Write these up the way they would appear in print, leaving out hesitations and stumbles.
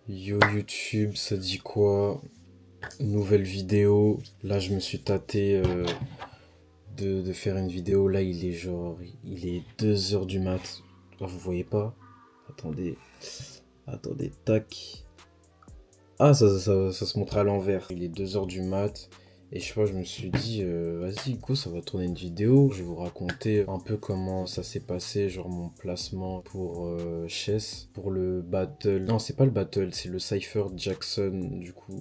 Yo YouTube, ça dit quoi? Nouvelle vidéo. Là, je me suis tâté de faire une vidéo. Là, il est 2 heures du mat. Ah, vous voyez pas? Attendez, attendez, tac. Ah, ça se montre à l'envers. Il est 2 heures du mat. Et je sais pas, je me suis dit, vas-y, go, ça va tourner une vidéo. Je vais vous raconter un peu comment ça s'est passé, genre mon placement pour Chess, pour le battle. Non, c'est pas le battle, c'est le Cypher Jackson, du coup.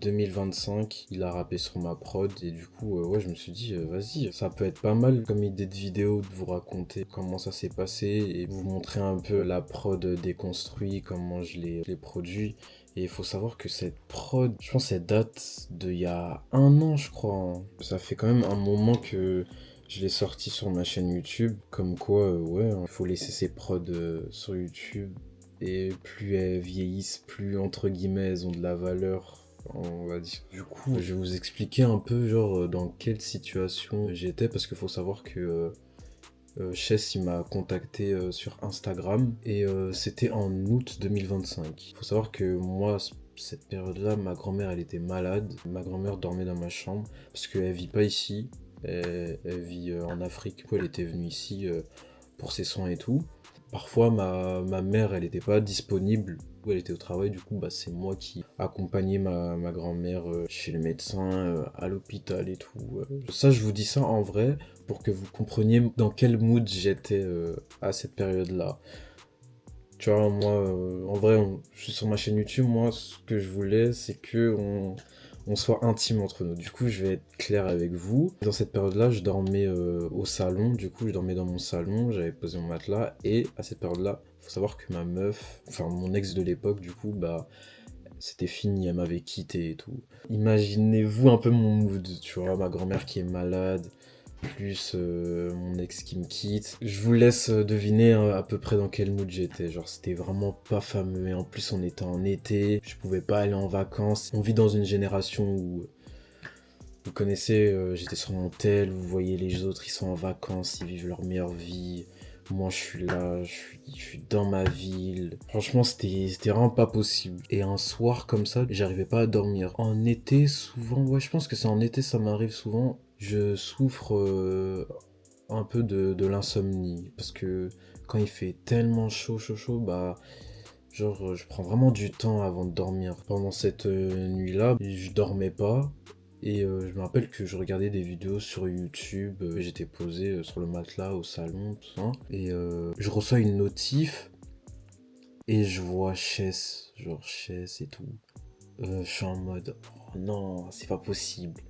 2025, il a rappé sur ma prod et du coup ouais je me suis dit vas-y ça peut être pas mal comme idée de vidéo de vous raconter comment ça s'est passé et vous montrer un peu la prod déconstruit, comment je l'ai produit. Et il faut savoir que cette prod, je pense qu'elle date d'il y a 1 an, je crois, hein. Ça fait quand même un moment que je l'ai sorti sur ma chaîne YouTube. Comme quoi, ouais, il faut laisser ses prods sur YouTube. Et plus elles vieillissent, plus entre guillemets elles ont de la valeur, on va dire. Du coup, je vais vous expliquer un peu, genre, dans quelle situation j'étais, parce qu'il faut savoir que Chess il m'a contacté sur Instagram et c'était en août 2025. Il faut savoir que moi, cette période-là, ma grand-mère elle était malade. Ma grand-mère dormait dans ma chambre parce qu'elle vit pas ici. Elle vit en Afrique. Du coup, elle était venue ici pour ses soins et tout. Parfois, ma mère elle était pas disponible ou elle était au travail. Du coup, bah, c'est moi qui accompagnais ma grand-mère chez le médecin, à l'hôpital et tout. Ça, je vous dis ça en vrai pour que vous compreniez dans quel mood j'étais à cette période-là. Tu vois, moi, en vrai, je suis sur ma chaîne YouTube, moi, ce que je voulais, c'est que on soit intime entre nous. Du coup, je vais être clair avec vous. Dans cette période-là, je dormais au salon, du coup, je dormais dans mon salon, j'avais posé mon matelas, et à cette période-là, faut savoir que ma meuf, enfin mon ex de l'époque, du coup, bah, c'était fini, elle m'avait quitté et tout. Imaginez-vous un peu mon mood, tu vois, ma grand-mère qui est malade, plus mon ex qui me quitte. Je vous laisse deviner à peu près dans quel mood j'étais. Genre, c'était vraiment pas fameux. Et en plus, on était en été, je pouvais pas aller en vacances. On vit dans une génération où, vous connaissez, j'étais sur mon tel, vous voyez les autres, ils sont en vacances, ils vivent leur meilleure vie. Moi, je suis là, je suis dans ma ville. Franchement, c'était vraiment pas possible. Et un soir comme ça, j'arrivais pas à dormir. En été, souvent, ouais, je pense que c'est en été, ça m'arrive souvent. Je souffre un peu de l'insomnie. Parce que quand il fait tellement chaud, bah, genre, je prends vraiment du temps avant de dormir. Pendant cette nuit-là, je dormais pas. Et je me rappelle que je regardais des vidéos sur YouTube. J'étais posé sur le matelas au salon, tout ça. Et je reçois une notif. Et je vois Chess, genre Chess et tout. Je suis en mode, oh non, c'est pas possible.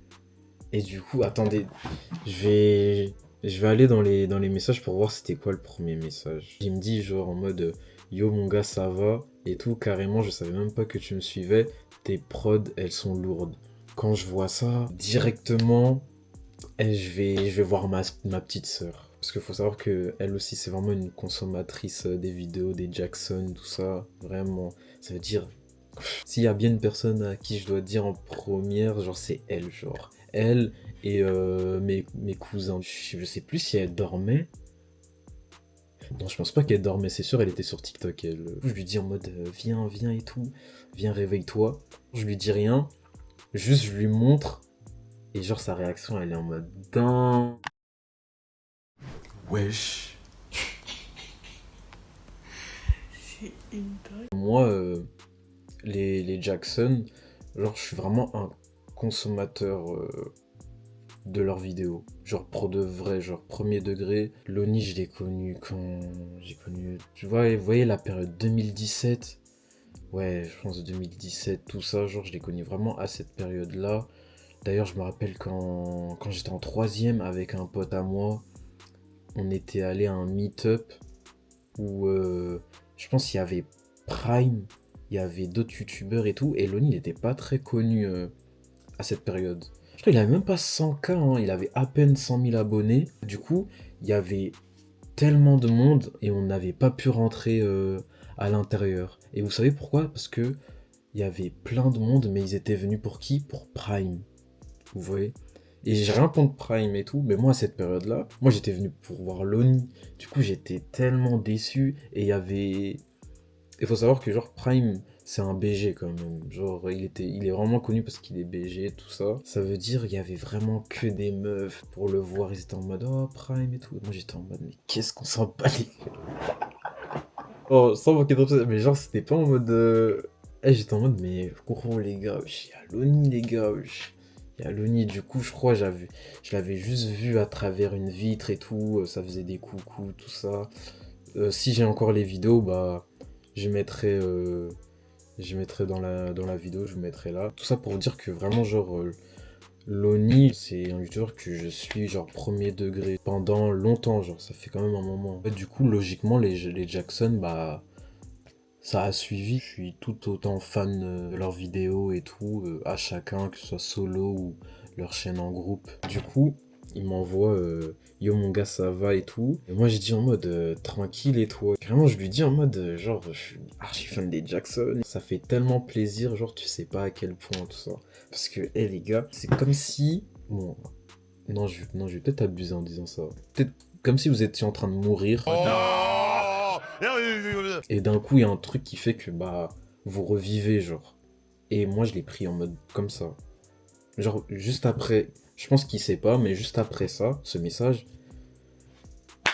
Et du coup, attendez, je vais, je vais aller dans les messages pour voir c'était quoi le premier message. Il me dit genre en mode yo mon gars ça va et tout, carrément je savais même pas que tu me suivais, tes prods elles sont lourdes. Quand je vois ça, directement, je vais voir ma petite sœur. Parce qu'il faut savoir que elle aussi c'est vraiment une consommatrice des vidéos, des Jackson, tout ça. Vraiment, ça veut dire s'il y a bien une personne à qui je dois dire en première, genre c'est elle, genre. Elle et mes cousins. Je sais plus si elle dormait. Non, je pense pas qu'elle dormait, c'est sûr, elle était sur TikTok. Elle. Je lui dis en mode viens, viens et tout. Viens, réveille-toi. Je lui dis rien. Juste, je lui montre. Et genre, sa réaction, elle est en mode dingue. Wesh. Moi, les Jackson, genre, je suis vraiment un consommateur de leurs vidéos. Genre pour de vrai, genre premier degré. Loni, je l'ai connu quand j'ai connu. Tu vois, vous voyez la période 2017. Ouais, je pense 2017, tout ça, genre je l'ai connu vraiment à cette période-là. D'ailleurs, je me rappelle quand j'étais en troisième avec un pote à moi, on était allé à un meet-up où je pense qu'il y avait Prime, il y avait d'autres youtubeurs et tout, et Loni n'était pas très connu à cette période. Je crois qu'il avait même pas 100K, hein, il avait à peine 100 000 abonnés. Du coup, il y avait tellement de monde et on n'avait pas pu rentrer à l'intérieur. Et vous savez pourquoi? Parce que il y avait plein de monde, mais ils étaient venus pour qui? Pour Prime. Vous voyez? Et j'ai rien contre Prime et tout, mais moi à cette période-là, moi j'étais venu pour voir Loni. Du coup, j'étais tellement déçu et il y avait. Il faut savoir que genre Prime, C'est un BG quand même. Genre, il est vraiment connu parce qu'il est BG, tout ça. Ça veut dire il y avait vraiment que des meufs pour le voir. Ils étaient en mode oh Prime et tout. Moi j'étais en mode mais qu'est-ce qu'on s'en bat les... Oh, sans manquer de respect, mais genre c'était pas en mode. J'étais en mode mais gros les gars, wesh, y a Loni les gars, wesh. Y a Loni, du coup je crois je l'avais juste vu à travers une vitre et tout. Ça faisait des coucous, tout ça. Si j'ai encore les vidéos, bah je mettrai. Je mettrai dans la vidéo, je mettrai là. Tout ça pour vous dire que vraiment, genre, Loni, c'est un youtubeur que je suis, genre, premier degré pendant longtemps, genre, ça fait quand même un moment. En fait, du coup, logiquement, les Jackson, bah, ça a suivi. Je suis tout autant fan de leurs vidéos et tout, à chacun, que ce soit solo ou leur chaîne en groupe. Du coup, il m'envoie yo mon gars ça va et tout. Et moi je dis en mode tranquille et toi. Vraiment je lui dis en mode genre je suis archi fan des Jackson. Ça fait tellement plaisir, genre tu sais pas à quel point tout ça. Parce que les gars, c'est comme si. Bon, non, je vais peut-être abuser en disant ça. Peut-être comme si vous étiez en train de mourir. Et d'un coup il y a un truc qui fait que bah vous revivez genre. Et moi je l'ai pris en mode comme ça. Genre, juste après, je pense qu'il sait pas, mais juste après ça, ce message,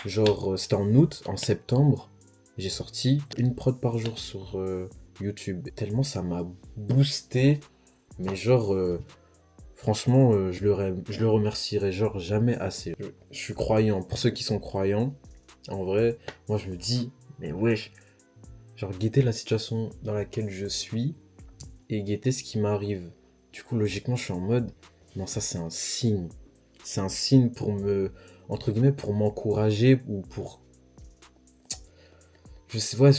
genre, c'était en août, en septembre, j'ai sorti une prod par jour sur YouTube. Tellement ça m'a boosté, mais genre, franchement, je le remercierai genre jamais assez. Je suis croyant, pour ceux qui sont croyants, en vrai, moi je me dis, mais wesh, genre, guetter la situation dans laquelle je suis et guetter ce qui m'arrive. Du coup, logiquement, je suis en mode, non, ça c'est un signe. C'est un signe pour me, entre guillemets, pour m'encourager ou pour, je sais, ouais,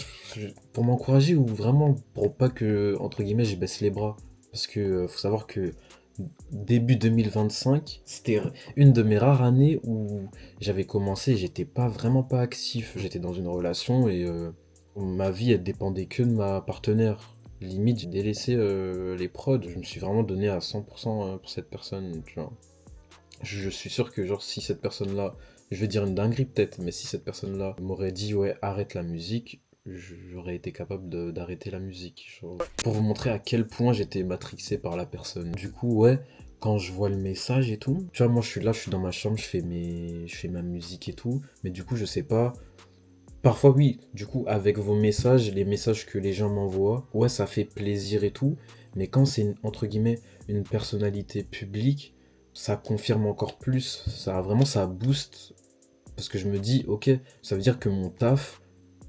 pour m'encourager ou vraiment pour pas que, entre guillemets, je baisse les bras. Parce que faut savoir que début 2025, c'était une de mes rares années où j'avais commencé, et j'étais pas vraiment pas actif. J'étais dans une relation et ma vie, elle dépendait que de ma partenaire. Limite, j'ai délaissé les prods. Je me suis vraiment donné à 100% pour cette personne, tu vois. Je suis sûr que, genre, si cette personne-là, je vais dire une dinguerie peut-être, mais si cette personne-là m'aurait dit, ouais, arrête la musique, j'aurais été capable d'arrêter la musique. Genre, pour vous montrer à quel point j'étais matrixé par la personne. Du coup, ouais, quand je vois le message et tout, tu vois, moi, je suis là, je suis dans ma chambre, je fais ma musique et tout, mais du coup, je sais pas. Parfois, oui, du coup, avec vos messages, les messages que les gens m'envoient, ouais, ça fait plaisir et tout, mais quand c'est, entre guillemets, une personnalité publique, ça confirme encore plus, ça booste, parce que je me dis, ok, ça veut dire que mon taf,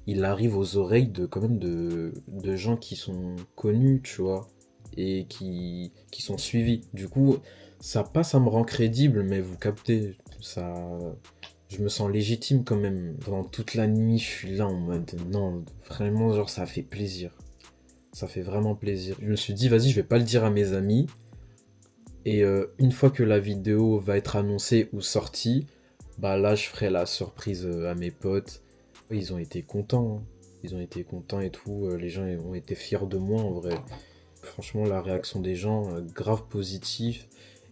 il arrive aux oreilles de, quand même, de gens qui sont connus, tu vois, et qui sont suivis. Du coup, ça passe, ça me rend crédible, mais vous captez, ça, je me sens légitime quand même. Pendant toute la nuit, je suis là en mode non, vraiment, genre ça fait plaisir. Ça fait vraiment plaisir. Je me suis dit, vas-y, je vais pas le dire à mes amis. Et une fois que la vidéo va être annoncée ou sortie, bah là, je ferai la surprise à mes potes. Ils ont été contents, hein. Ils ont été contents et tout. Les gens ont été fiers de moi en vrai. Franchement, la réaction des gens, grave positive.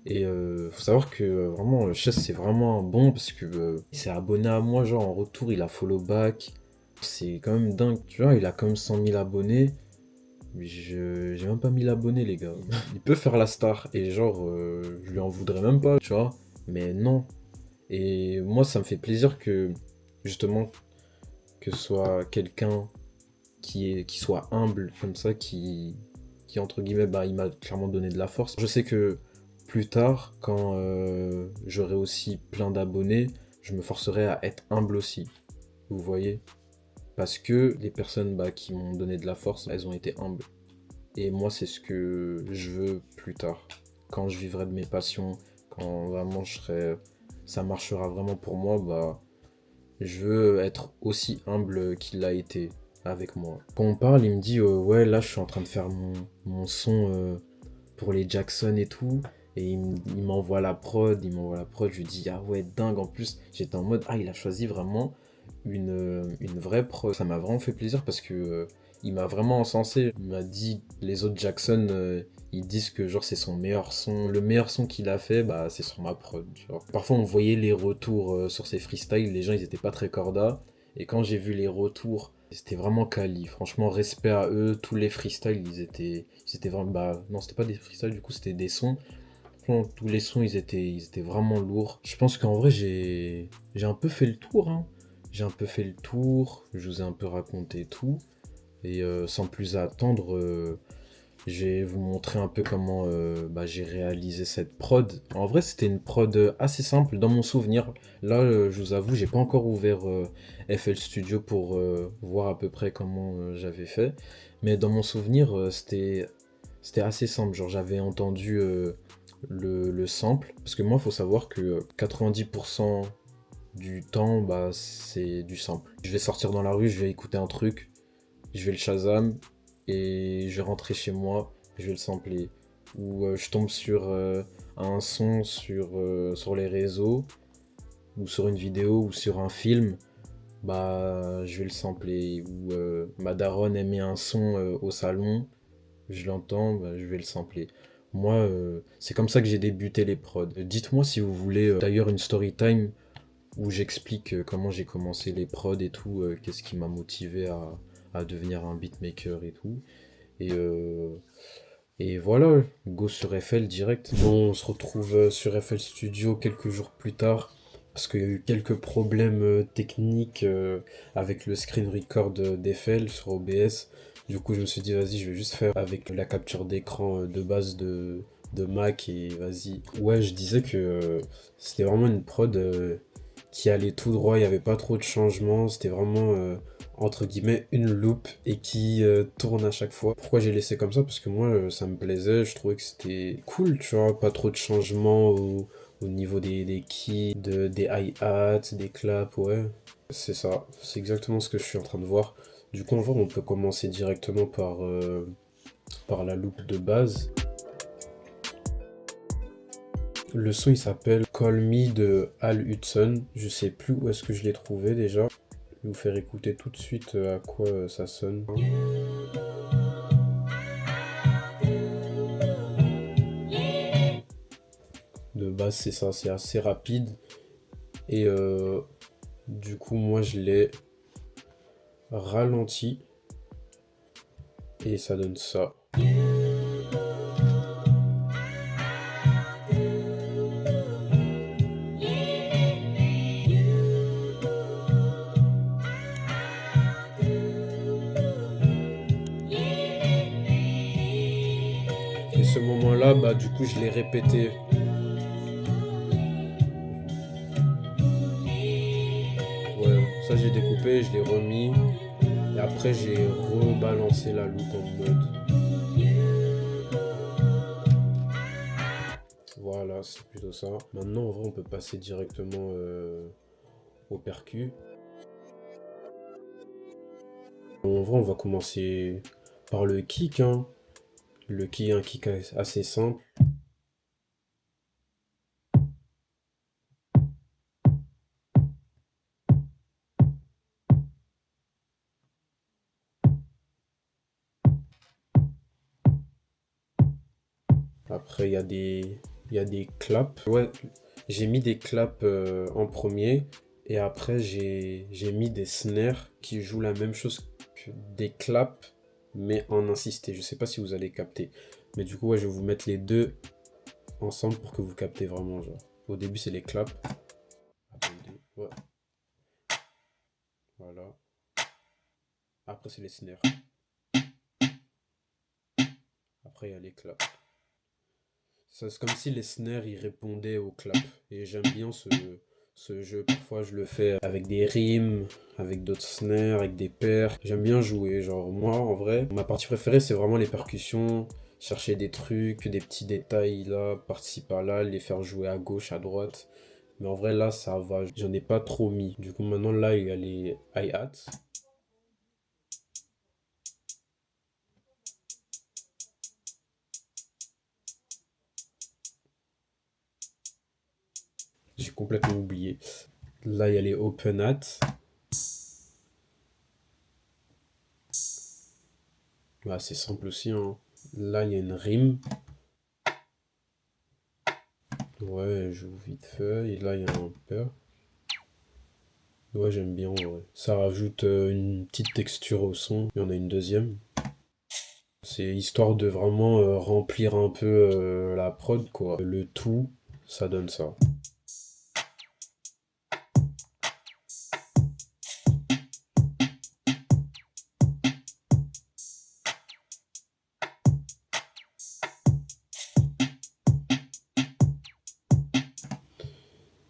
Et faut savoir que vraiment, Chess c'est vraiment un bon parce que il s'est abonné à moi, genre en retour, il a follow back. C'est quand même dingue, tu vois, il a quand même 100 000 abonnés. Mais j'ai même pas 1000 abonnés, les gars. Il peut faire la star et genre, je lui en voudrais même pas, tu vois. Mais non. Et moi, ça me fait plaisir que, justement, que ce soit quelqu'un qui soit humble comme ça, qui entre guillemets, bah, il m'a clairement donné de la force. Je sais que plus tard, quand j'aurai aussi plein d'abonnés, je me forcerai à être humble aussi. Vous voyez? Parce que les personnes bah, qui m'ont donné de la force, elles ont été humbles. Et moi, c'est ce que je veux plus tard. Quand je vivrai de mes passions, quand vraiment ça marchera vraiment pour moi, bah, je veux être aussi humble qu'il l'a été avec moi. Quand on parle, il me dit ouais, là je suis en train de faire mon son pour les Jackson et tout. Et il m'envoie la prod, je lui dis ah ouais dingue, en plus j'étais en mode ah il a choisi vraiment une vraie prod. Ça m'a vraiment fait plaisir parce que il m'a vraiment encensé. Il m'a dit les autres Jackson ils disent que genre c'est son meilleur son. Le meilleur son qu'il a fait, bah c'est sur ma prod. Genre. Parfois on voyait les retours sur ses freestyles, les gens ils étaient pas très corda. Et quand j'ai vu les retours C'était vraiment quali. Franchement, respect à eux. Tous les freestyles, ils étaient vraiment. Bah, non, c'était pas des freestyles, du coup, c'était des sons. Franchement, tous les sons, ils étaient vraiment lourds. Je pense qu'en vrai, j'ai un peu fait le tour, hein. J'ai un peu fait le tour. Je vous ai un peu raconté tout. Et sans plus attendre, je vais vous montrer un peu comment bah, j'ai réalisé cette prod. En vrai, c'était une prod assez simple dans mon souvenir. Là, je vous avoue, j'ai pas encore ouvert FL Studio pour voir à peu près comment j'avais fait. Mais dans mon souvenir, c'était assez simple. Genre, j'avais entendu le sample. Parce que moi, il faut savoir que 90% du temps, bah, c'est du sample. Je vais sortir dans la rue, je vais écouter un truc, je vais le Shazam et je vais rentrer chez moi, je vais le sampler. Ou je tombe sur un son sur les réseaux, ou sur une vidéo, ou sur un film, bah je vais le sampler. Ou ma daronne aimait un son au salon, je l'entends, bah, je vais le sampler. Moi, c'est comme ça que j'ai débuté les prods. Dites-moi si vous voulez d'ailleurs une story time où j'explique comment j'ai commencé les prods et tout, qu'est-ce qui m'a motivé à devenir un beatmaker et tout. Et, euh, et voilà, go sur FL direct. Bon, on se retrouve sur FL Studio quelques jours plus tard, parce qu'il y a eu quelques problèmes techniques avec le screen record d'FL sur OBS. Du coup, je me suis dit, vas-y, je vais juste faire avec la capture d'écran de base de Mac et vas-y. Ouais, je disais que c'était vraiment une prod qui allait tout droit, il n'y avait pas trop de changements, c'était vraiment entre guillemets une loupe et qui tourne à chaque fois. Pourquoi j'ai laissé comme ça? Parce que moi ça me plaisait, je trouvais que c'était cool, tu vois, pas trop de changements au niveau des keys, des hi-hats, des claps, ouais. C'est ça, c'est exactement ce que je suis en train de voir. Du coup, en vrai, on peut commencer directement par la loupe de base. Le son il s'appelle Call Me de Al Hudson. Je sais plus où est-ce que je l'ai trouvé déjà. Je vais vous faire écouter tout de suite à quoi ça sonne. De base c'est ça, c'est assez rapide. Et du coup moi je l'ai ralenti. Et ça donne ça. Et ce moment-là, bah du coup je l'ai répété. Ouais, ça j'ai découpé, je l'ai remis. Et après j'ai rebalancé la loupe en mode. Voilà, c'est plutôt ça. Maintenant, en vrai, on peut passer directement au percu. En vrai, on va commencer par le kick, hein. Le kick, un kick assez simple. Après, il y a des claps. Ouais, j'ai mis des claps en premier. Et après, j'ai mis des snares qui jouent la même chose que des claps, mais en insisté. Je sais pas si vous allez capter. Mais du coup, ouais, je vais vous mettre les deux ensemble pour que vous captez vraiment. Genre. Au début, c'est les claps. Attendez. Ouais, voilà. Après, c'est les snares. Après, il y a les claps. C'est comme si les snares ils répondaient aux claps. Et j'aime bien ce jeu. Parfois je le fais avec des rimes, avec d'autres snares, avec des pairs. J'aime bien jouer. Genre moi en vrai, ma partie préférée c'est vraiment les percussions. Chercher des trucs, des petits détails là, par-ci par-là, les faire jouer à gauche, à droite. Mais en vrai là ça va. J'en ai pas trop mis. Du coup maintenant là il y a les hi-hats. J'ai complètement oublié. Là il y a les open hats. Ah, c'est simple aussi, hein. Là, il y a une rime. Ouais, je joue vite fait. Et là, il y a un pair. Ouais, j'aime bien, ouais. Ça rajoute une petite texture au son. Il y en a une deuxième. C'est histoire de vraiment remplir un peu la prod, quoi. Le tout, ça donne ça.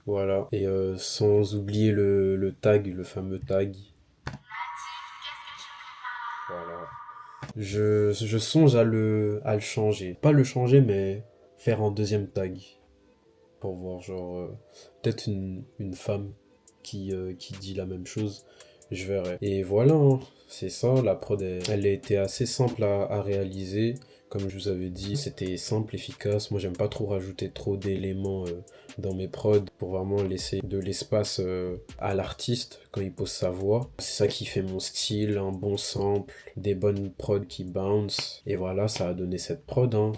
Voilà. Et sans oublier le tag, le fameux tag. Voilà. Je songe à le changer. Pas le changer, mais faire un deuxième tag. Pour voir, genre, peut-être une femme qui dit la même chose. Je verrai. Et voilà, hein, c'est ça. La prod, elle a été assez simple à réaliser. Comme je vous avais dit, c'était simple, efficace. Moi, j'aime pas trop rajouter trop d'éléments dans mes prods pour vraiment laisser de l'espace à l'artiste quand il pose sa voix. C'est ça qui fait mon style, un bon sample, des bonnes prods qui bounce. Et voilà, ça a donné cette prod, hein.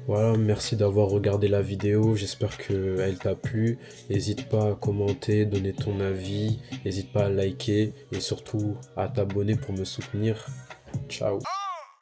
Voilà, merci d'avoir regardé la vidéo, j'espère qu'elle t'a plu. N'hésite pas à commenter, donner ton avis, n'hésite pas à liker et surtout à t'abonner pour me soutenir. Ciao.